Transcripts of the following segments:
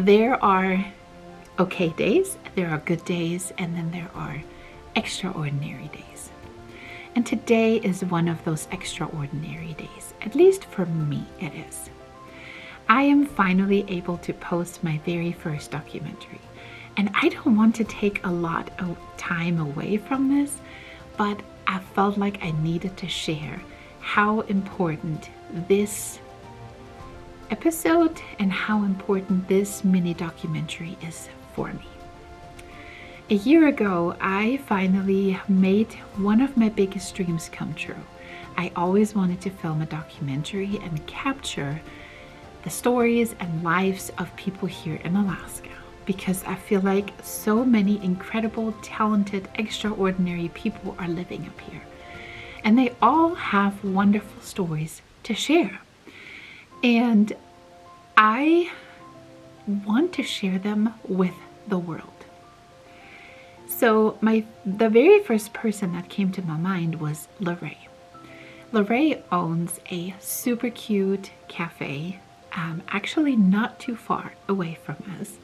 there are okay days, there are good days, and then there are extraordinary days. And today is one of those extraordinary days. At least for me, it is. I am finally able to post my very first documentary. And I don't want to take a lot of time away from this, but I felt like I needed to share how important this episode and how important this mini documentary is for me. A year ago, I finally made one of my biggest dreams come true. I always wanted to film a documentary and capture the stories and lives of people here in Alaska, because I feel like so many incredible, talented, extraordinary people are living up here. And they all have wonderful stories to share. And I want to share them with the world. So the very first person that came to my mind was Larae. Larae owns a super cute cafe, actually not too far away from us.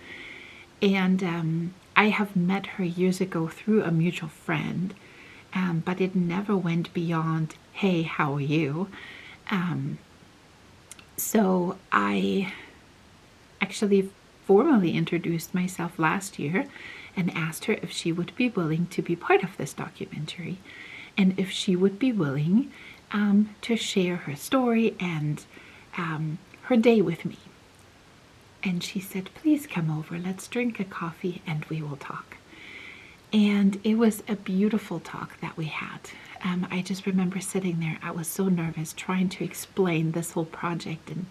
And I have met her years ago through a mutual friend, but it never went beyond, hey, how are you? So I actually formally introduced myself last year and asked her if she would be willing to be part of this documentary, and if she would be willing to share her story and her day with me. And she said, please come over, let's drink a coffee and we will talk. And it was a beautiful talk that we had. I just remember sitting there, I was so nervous trying to explain this whole project and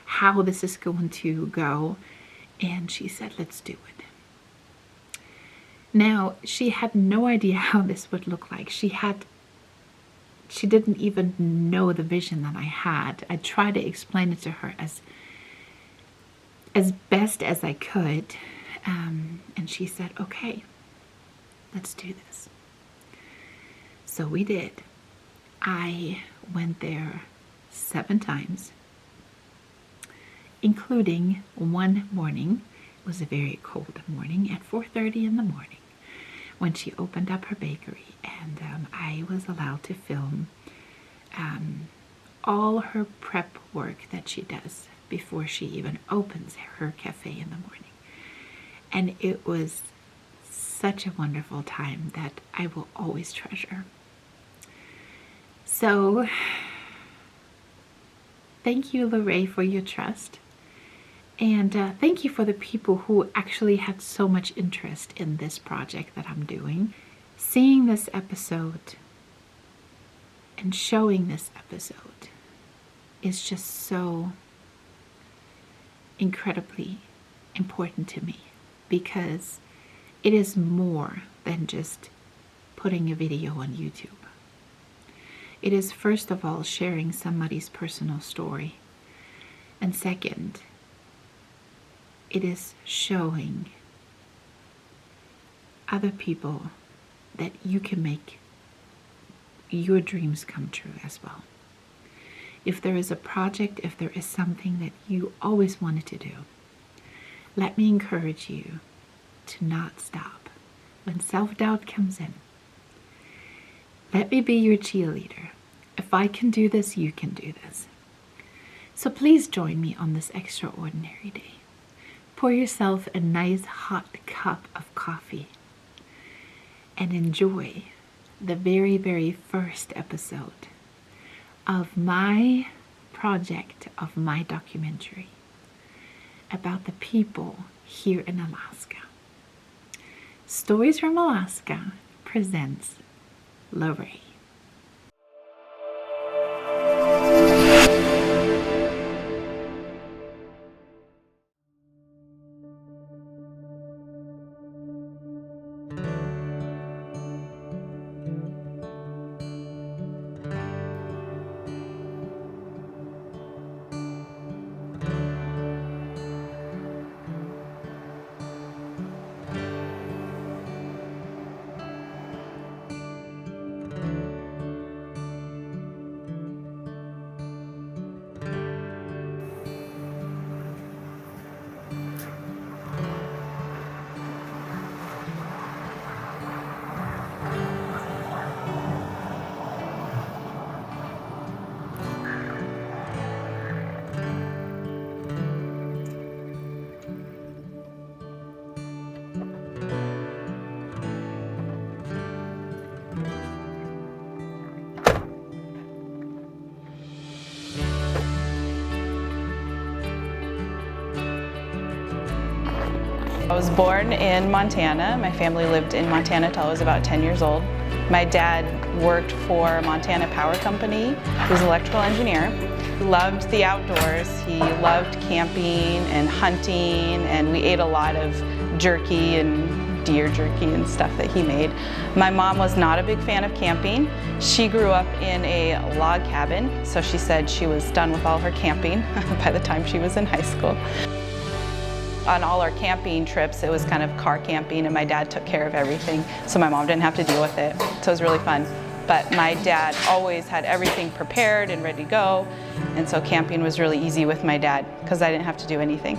how this is going to go. And she said, let's do it. Now, she had no idea how this would look like. She didn't even know the vision that I had. I tried to explain it to her as best as I could. And she said, okay, let's do this. So we did. I went there 7 times, including one morning. It was a very cold morning at 4:30 in the morning when she opened up her bakery, and I was allowed to film all her prep work that she does before she even opens her cafe in the morning. And it was such a wonderful time that I will always treasure. So thank you, Larae, for your trust. And thank you for the people who actually had so much interest in this project that I'm doing. Seeing this episode and showing this episode is just so incredibly important to me, because it is more than just putting a video on YouTube. It is, first of all, sharing somebody's personal story. And second, it is showing other people that you can make your dreams come true as well. If there is a project, if there is something that you always wanted to do, let me encourage you to not stop when self-doubt comes in. Let me be your cheerleader. If I can do this, you can do this. So please join me on this extraordinary day. Pour yourself a nice hot cup of coffee and enjoy the very, very first episode of my project, of my documentary about the people here in Alaska. Stories from Alaska presents Larae. I was born in Montana. My family lived in Montana till I was about 10 years old. My dad worked for Montana Power Company. He was an electrical engineer. He loved the outdoors. He loved camping and hunting, and we ate a lot of jerky and deer jerky and stuff that he made. My mom was not a big fan of camping. She grew up in a log cabin, so she said she was done with all her camping by the time she was in high school. On all our camping trips, it was kind of car camping, and my dad took care of everything, so my mom didn't have to deal with it. So it was really fun. But my dad always had everything prepared and ready to go, and so camping was really easy with my dad because I didn't have to do anything.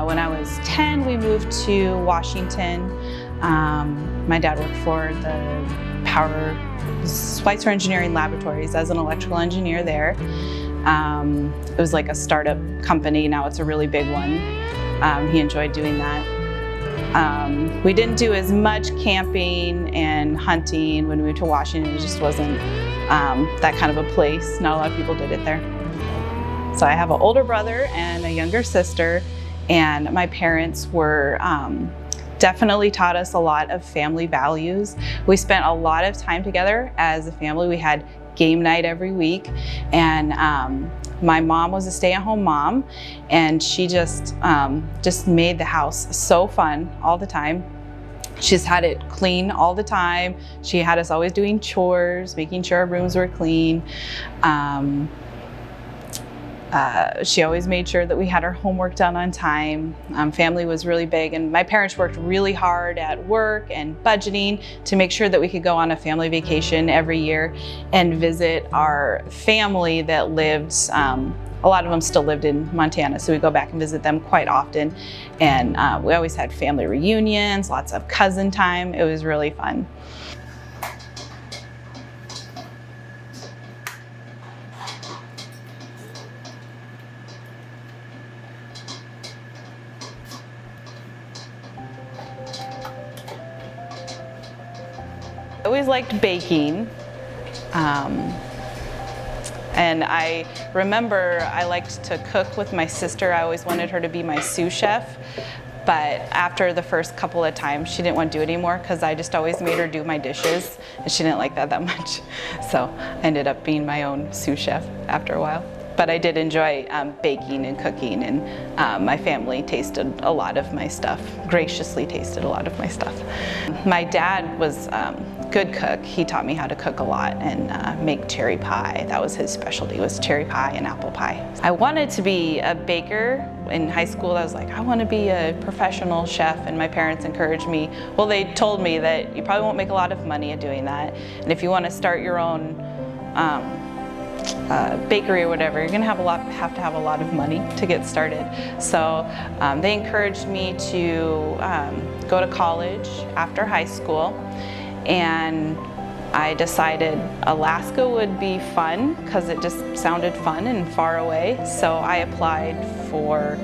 When I was 10, we moved to Washington. My dad worked for the Schweitzer Engineering Laboratories as an electrical engineer there. It was like a startup company. Now it's a really big one. He enjoyed doing that. We didn't do as much camping and hunting when we moved to Washington. It just wasn't that kind of a place. Not a lot of people did it there. So I have an older brother and a younger sister. And my parents were definitely taught us a lot of family values. We spent a lot of time together as a family. We had game night every week, and my mom was a stay-at-home mom, and she just made the house so fun all the time. She just had it clean all the time. She had us always doing chores, making sure our rooms were clean. She always made sure that we had our homework done on time. Family was really big, and my parents worked really hard at work and budgeting to make sure that we could go on a family vacation every year and visit our family that lived, a lot of them still lived in Montana, so we go back and visit them quite often. And we always had family reunions, lots of cousin time. It was really fun. I always liked baking, and I remember I liked to cook with my sister. I always wanted her to be my sous chef, but after the first couple of times she didn't want to do it anymore because I just always made her do my dishes, and she didn't like that much. So I ended up being my own sous chef after a while. But I did enjoy baking and cooking, and my family tasted a lot of my stuff, graciously tasted a lot of my stuff. My dad was a good cook. He taught me how to cook a lot and make cherry pie. That was his specialty, was cherry pie and apple pie. I wanted to be a baker. In high school, I was like, I want to be a professional chef, and my parents encouraged me. Well, they told me that you probably won't make a lot of money at doing that, and if you want to start your own bakery or whatever, you're going to have to have a lot of money to get started. So they encouraged me to go to college after high school, and I decided Alaska would be fun because it just sounded fun and far away. So I applied for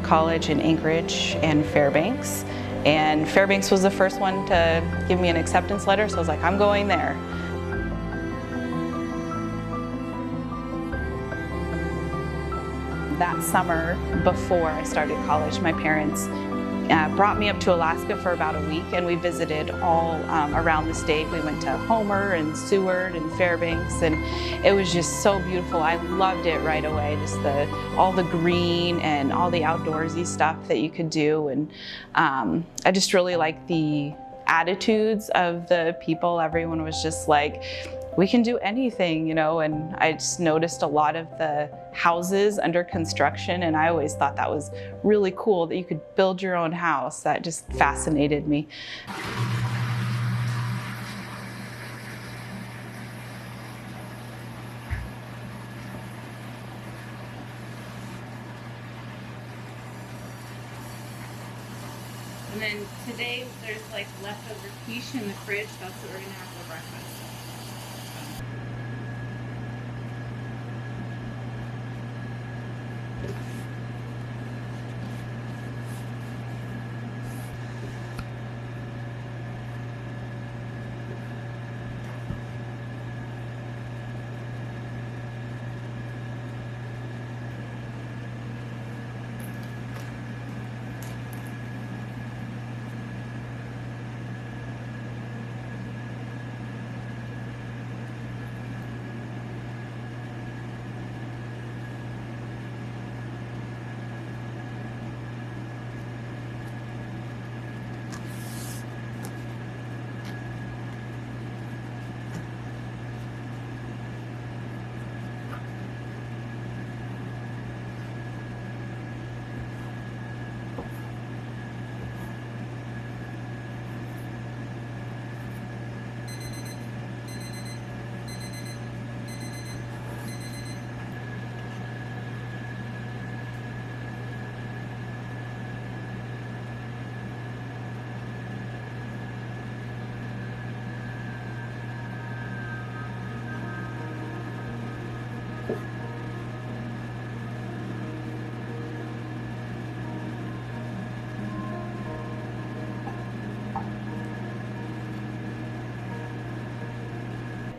college in Anchorage and Fairbanks, and Fairbanks was the first one to give me an acceptance letter, so I was like, I'm going there. That summer before I started college, my parents brought me up to Alaska for about a week, and we visited all around the state. We went to Homer and Seward and Fairbanks, and it was just so beautiful. I loved it right away, just all the green and all the outdoorsy stuff that you could do. And I just really liked the attitudes of the people. Everyone was just like, we can do anything, you know, and I just noticed a lot of the houses under construction, and I always thought that was really cool that you could build your own house. That just fascinated me. And then today there's like leftover quiche in the fridge. That's what we're gonna have for breakfast.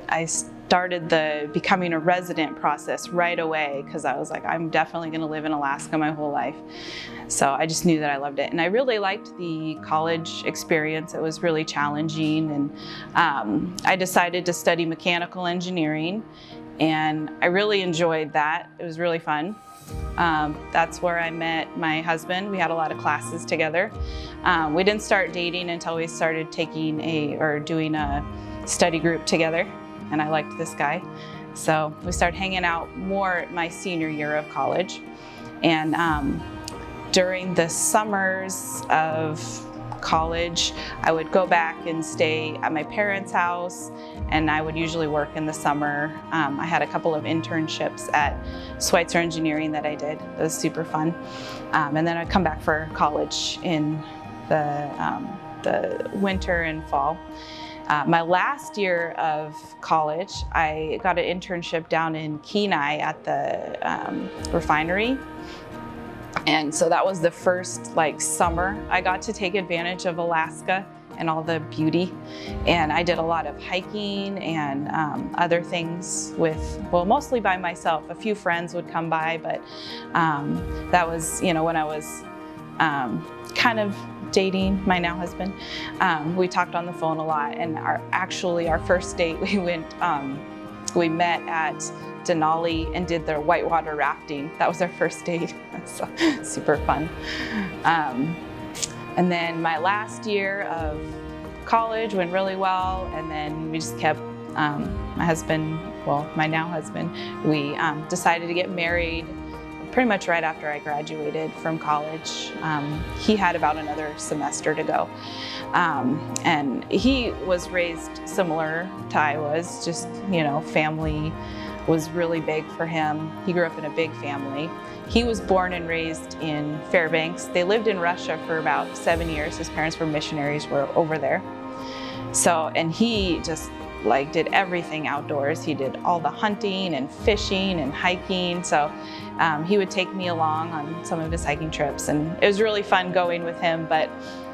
I started the becoming a resident process right away because I was like, I'm definitely going to live in Alaska my whole life. So I just knew that I loved it. And I really liked the college experience. It was really challenging. And I decided to study mechanical engineering, and I really enjoyed that. It was really fun. That's where I met my husband. We had a lot of classes together. We didn't start dating until we started doing a study group together. And I liked this guy. So we started hanging out more my senior year of college. And during the summers of college, I would go back and stay at my parents' house, and I would usually work in the summer. I had a couple of internships at Schweitzer Engineering that I did. It was super fun. And then I'd come back for college in the winter and fall. My last year of college, I got an internship down in Kenai at the refinery. And so that was the first summer I got to take advantage of Alaska and all the beauty. And I did a lot of hiking and other things mostly by myself. A few friends would come by, but that was, when I was kind of dating my now husband. We talked on the phone a lot, and our first date, we met at Denali and did the whitewater rafting. That was our first date. So super fun. And then my last year of college went really well, and then we just kept, my now husband, we decided to get married pretty much right after I graduated from college. He had about another semester to go. And he was raised similar to I was, just, family was really big for him. He grew up in a big family. He was born and raised in Fairbanks. They lived in Russia for about 7 years. His parents were missionaries, were over there. So, and he just did everything outdoors. He did all the hunting and fishing and hiking. So he would take me along on some of his hiking trips, and it was really fun going with him, but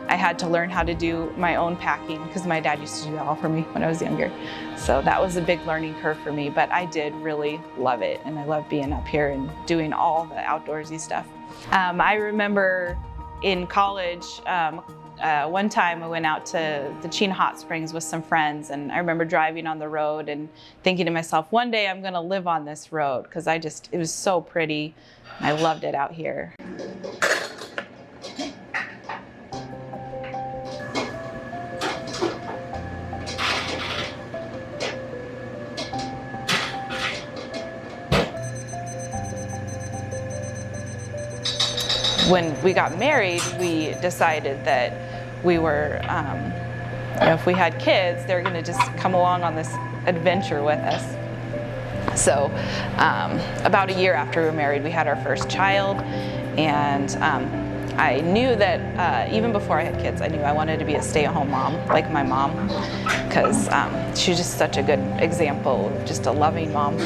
I had to learn how to do my own packing because my dad used to do that all for me when I was younger. So that was a big learning curve for me, but I did really love it, and I love being up here and doing all the outdoorsy stuff. I remember in college, one time I went out to the Chena Hot Springs with some friends, and I remember driving on the road and thinking to myself, one day I'm gonna live on this road, because it was so pretty. I loved it out here. When we got married, we decided that we were, if we had kids, they're gonna just come along on this adventure with us. So about a year after we were married, we had our first child, and I knew that even before I had kids, I knew I wanted to be a stay-at-home mom, like my mom, because she's just such a good example of just a loving mom.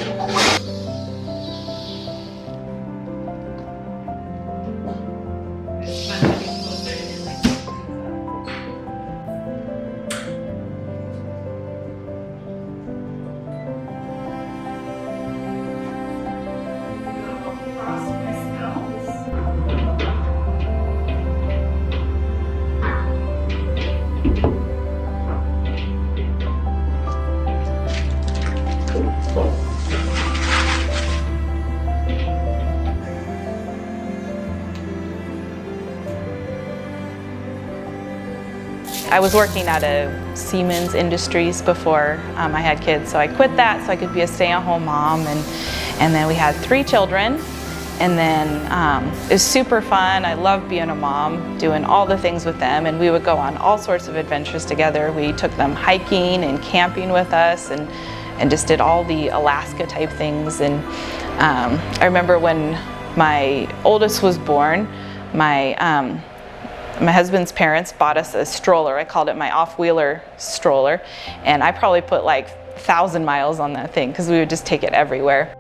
I was working at a Siemens Industries before I had kids, so I quit that so I could be a stay-at-home mom, and then we had 3 children, and then it was super fun. I loved being a mom, doing all the things with them, and we would go on all sorts of adventures together. We took them hiking and camping with us, and just did all the Alaska type things. And I remember when my oldest was born, my husband's parents bought us a stroller. I called it my off-wheeler stroller, and I probably put like 1,000 miles on that thing because we would just take it everywhere.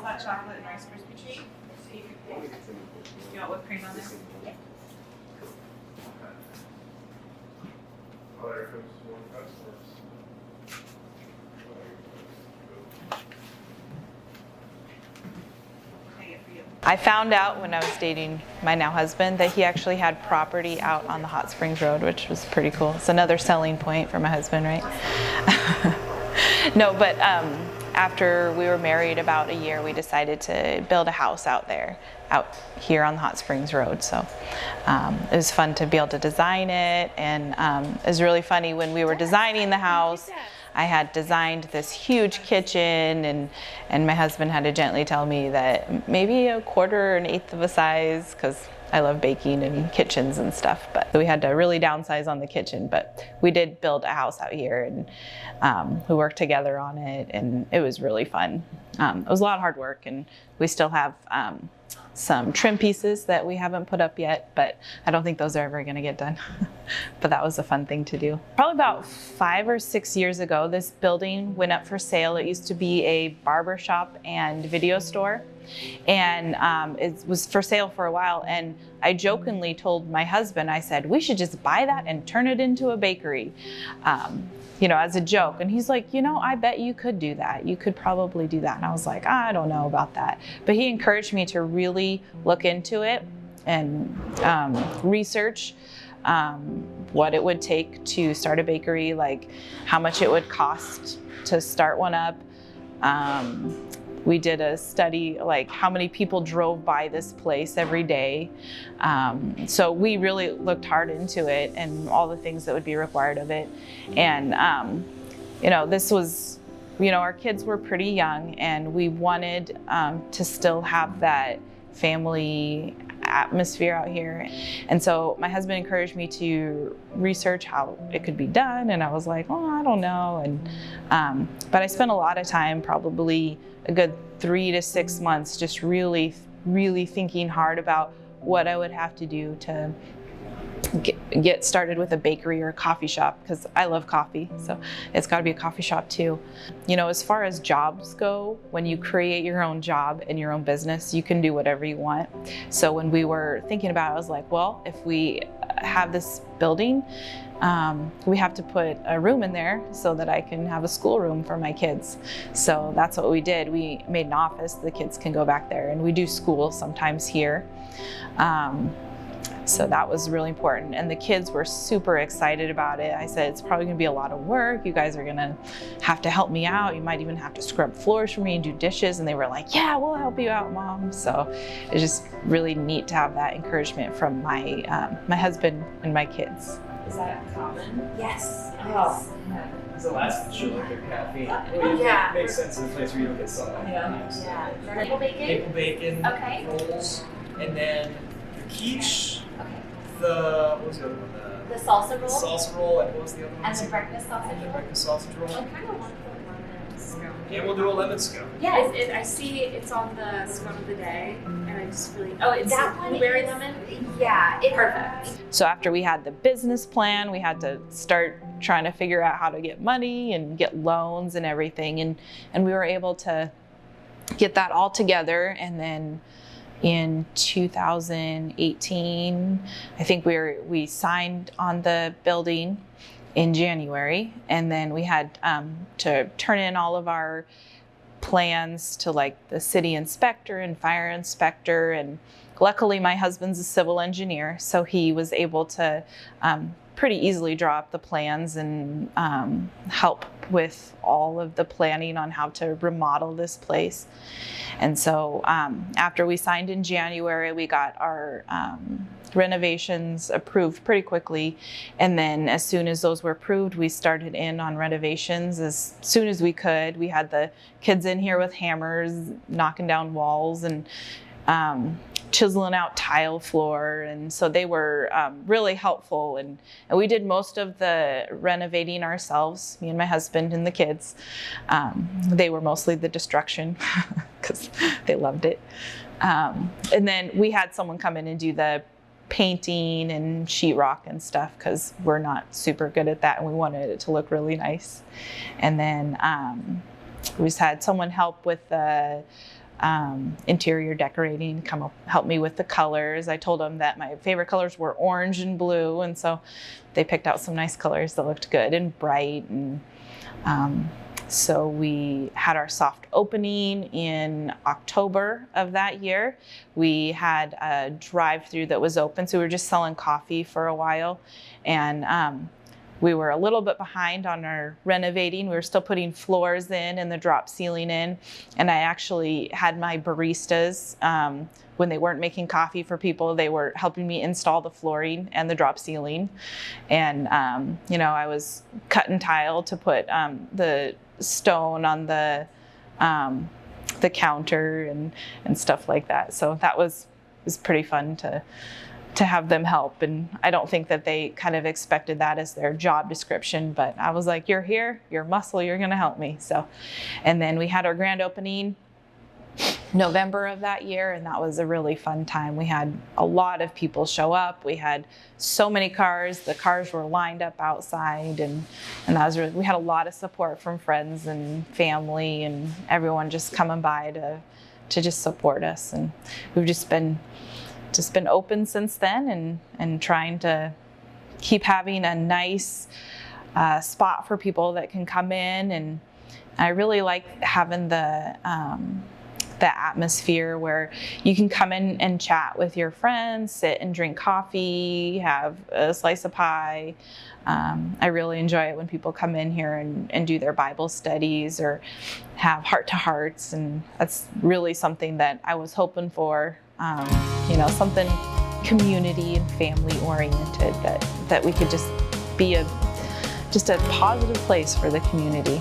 Hot chocolate and Rice Krispie treat. You want whipped cream on there? Yeah. I found out when I was dating my now husband that he actually had property out on the Hot Springs Road, which was pretty cool. It's another selling point for my husband, right? No, but after we were married about a year, we decided to build a house out here on the Hot Springs Road. So it was fun to be able to design it, and it was really funny when we were designing the house. I had designed this huge kitchen, and my husband had to gently tell me that maybe a quarter or an eighth of a size, because I love baking and kitchens and stuff, but we had to really downsize on the kitchen. But we did build a house out here, and we worked together on it, and it was really fun. It was a lot of hard work, and we still have some trim pieces that we haven't put up yet, but I don't think those are ever gonna get done. But that was a fun thing to do. Probably about 5 or 6 years ago, this building went up for sale. It used to be a barber shop and video store, and it was for sale for a while. And I jokingly told my husband, I said, we should just buy that and turn it into a bakery, you know, as a joke. And he's like, you know, I bet you could do that. You could probably do that. And I was like, I don't know about that. But he encouraged me to really look into it and research what it would take to start a bakery, like how much it would cost to start one up. We did a study, like how many people drove by this place every day. So we really looked hard into it and all the things that would be required of it. And, you know, this was, you know, our kids were pretty young, and we wanted to still have that family atmosphere out here. And so my husband encouraged me to research how it could be done. And I was like, oh, I don't know. And, but I spent a lot of time, probably a good 3 to 6 months, just really thinking hard about what I would have to do to get started with a bakery or a coffee shop, because I love coffee, so it's got to be a coffee shop too. You know, as far as jobs go, when you create your own job and your own business, you can do whatever you want. So when we were thinking about it, I was like, well, if we have this building, we have to put a room in there so that I can have a schoolroom for my kids. So that's what we did. We made an office. The kids can go back there, and we do school sometimes here. So that was really important. And the kids were super excited about it. I said, it's probably gonna be a lot of work. You guys are gonna have to help me out. You might even have to scrub floors for me and do dishes. And they were like, yeah, we'll help you out, Mom. So it's just really neat to have that encouragement from my, my husband and my kids. Is that common? Yes. Oh. Because the last show like their caffeine. Yeah. It makes sense in a place where you don't get sunlight. Yeah. Maple bacon? Maple bacon, Okay. rolls, and then the quiche, Okay. what was the other one? The salsa The roll? salsa roll, and what was the other one? And the breakfast sausage And the roll? breakfast sausage roll. I kind of want the lemon scone. Yeah, we'll do a lemon scone. Yes. I see it's on the scone of the day, and I just really. Oh, it's That one blueberry is- lemon. Yeah. Perfect. So after we had the business plan, we had to start trying to figure out how to get money and get loans and everything. And we were able to get that all together. And then in 2018, I think we signed on the building in January. And then we had to turn in all of our plans to like the city inspector and fire inspector. And luckily my husband's a civil engineer, so he was able to pretty easily draw up the plans and help with all of the planning on how to remodel this place. And so after we signed in January, we got our renovations approved pretty quickly. And then as soon as those were approved, we started in on renovations as soon as we could. We had the kids in here with hammers, knocking down walls and chiseling out tile floor. And so they were really helpful. And we did most of the renovating ourselves, me and my husband and the kids. They were mostly the destruction because they loved it. And then we had someone come in and do the painting and sheetrock and stuff because we're not super good at that and we wanted it to look really nice. And then we just had someone help with the interior decorating, come up, help me with the colors. I told them that my favorite colors were orange and blue, and so they picked out some nice colors that looked good and bright. And so we had our soft opening in October of that year. We had a drive-through that was open, so we were just selling coffee for a while. And we were a little bit behind on our renovating. We were still putting floors in and the drop ceiling in. And I actually had my baristas, when they weren't making coffee for people, they were helping me install the flooring and the drop ceiling. And, you know, I was cutting tile to put the stone on the counter and stuff like that. So that was pretty fun to have them help. And I don't think that they kind of expected that as their job description, but I was like, you're here, you're muscle, you're gonna help me. So, and then we had our grand opening November of that year, and that was a really fun time. We had a lot of people show up. We had so many cars. The cars were lined up outside, and that was really, we had a lot of support from friends and family and everyone just coming by to just support us. And we've just been open since then and trying to keep having a nice spot for people that can come in. And I really like having the atmosphere where you can come in and chat with your friends, sit and drink coffee, have a slice of pie. I really enjoy it when people come in here and do their Bible studies or have heart-to-hearts, and that's really something that I was hoping for. You know, something community and family oriented that we could just be a positive place for the community.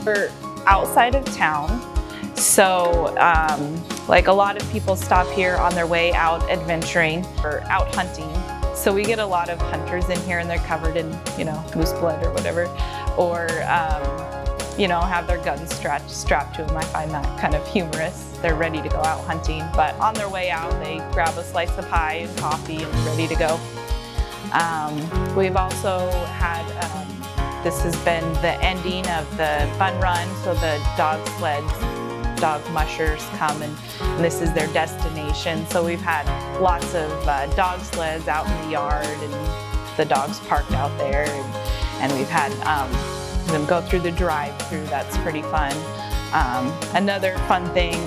We're outside of town, so like a lot of people stop here on their way out adventuring or out hunting. So we get a lot of hunters in here and they're covered in, you know, moose blood or whatever, or you know, have their guns strapped to them. I find that kind of humorous. They're ready to go out hunting, but on their way out, they grab a slice of pie and coffee and ready to go. We've also had, this has been the ending of the fun run, so the dog sleds, dog mushers come and this is their destination. So we've had lots of dog sleds out in the yard and the dogs parked out there, and we've had them go through the drive-through. That's pretty fun. Another fun thing,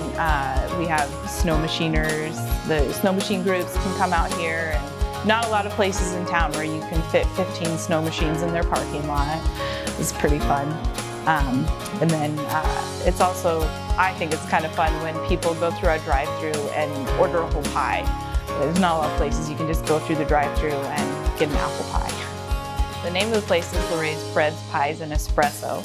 we have snow machiners. The snow machine groups can come out here, and not a lot of places in town where you can fit 15 snow machines in their parking lot. It's pretty fun. And then it's also, I think it's kind of fun when people go through our drive-through and order a whole pie. There's not a lot of places you can just go through the drive-through and get an apple pie. The name of the place is Larae's Breads, Pies, and Espresso.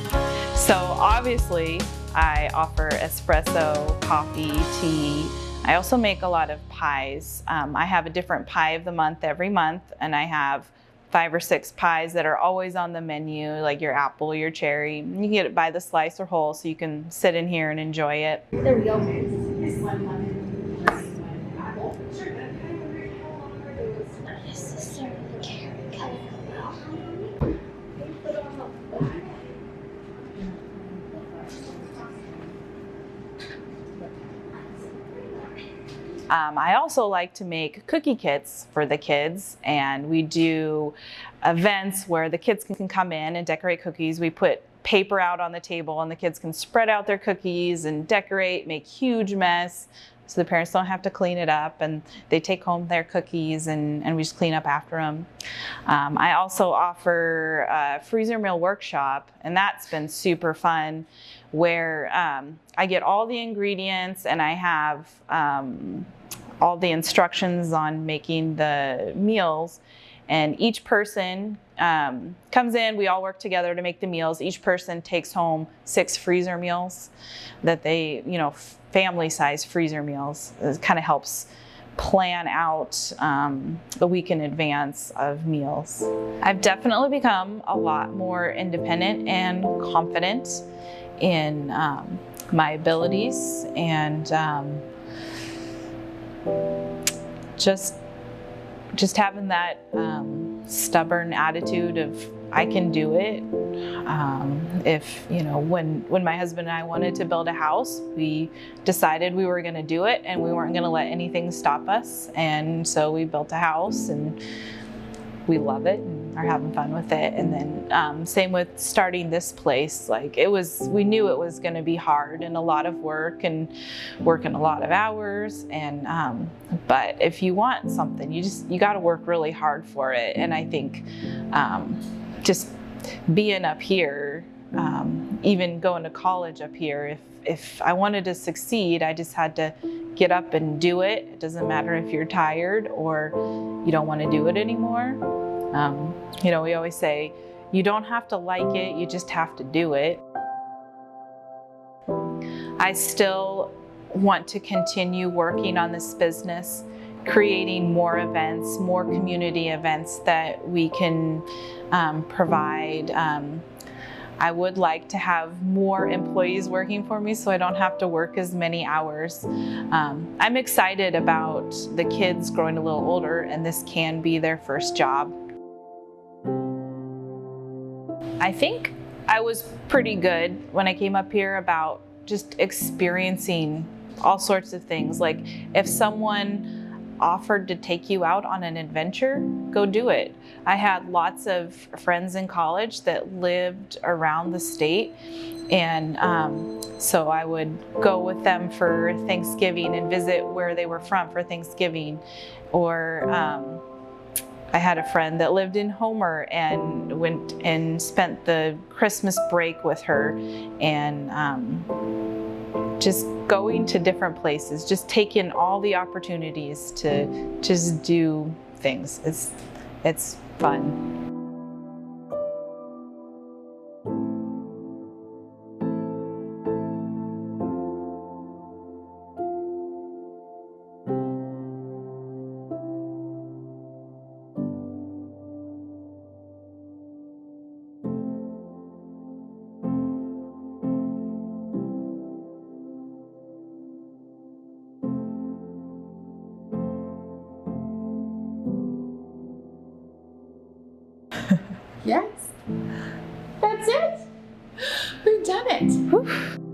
So obviously I offer espresso, coffee, tea. I also make a lot of pies. I have a different pie of the month every month, and I have 5 or 6 pies that are always on the menu, like your apple, your cherry. You can get it by the slice or whole, so you can sit in here and enjoy it. There we go. This is sort of the carrot color. I also like to make cookie kits for the kids, and we do events where the kids can come in and decorate cookies. We put paper out on the table and the kids can spread out their cookies and decorate, make huge mess, so the parents don't have to clean it up, and they take home their cookies and we just clean up after them. I also offer a freezer meal workshop, and that's been super fun, where I get all the ingredients and I have all the instructions on making the meals, and each person comes in, we all work together to make the meals. Each person takes home 6 freezer meals that they, you know, family size freezer meals. It kind of helps plan out a week in advance of meals. I've definitely become a lot more independent and confident in my abilities, and just having that stubborn attitude of I can do it. If, you know, when my husband and I wanted to build a house, we decided we were going to do it and we weren't going to let anything stop us. And so we built a house and we love it and are having fun with it. And then same with starting this place. Like we knew it was going to be hard and a lot of work and working a lot of hours. And but if you want something, you got to work really hard for it. And I think just being up here, even going to college up here, if I wanted to succeed, I just had to get up and do it. It doesn't matter if you're tired or you don't want to do it anymore. You know, we always say, you don't have to like it, you just have to do it. I still want to continue working on this business, creating more events, more community events that we can provide. I would like to have more employees working for me so I don't have to work as many hours. I'm excited about the kids growing a little older and this can be their first job. I think I was pretty good when I came up here about just experiencing all sorts of things. Like if someone offered to take you out on an adventure, go do it. I had lots of friends in college that lived around the state, and so I would go with them for Thanksgiving and visit where they were from for Thanksgiving. Or I had a friend that lived in Homer and went and spent the Christmas break with her, and just going to different places, just taking all the opportunities to just do things. It's fun. Yes. That's it. We've done it. Whew.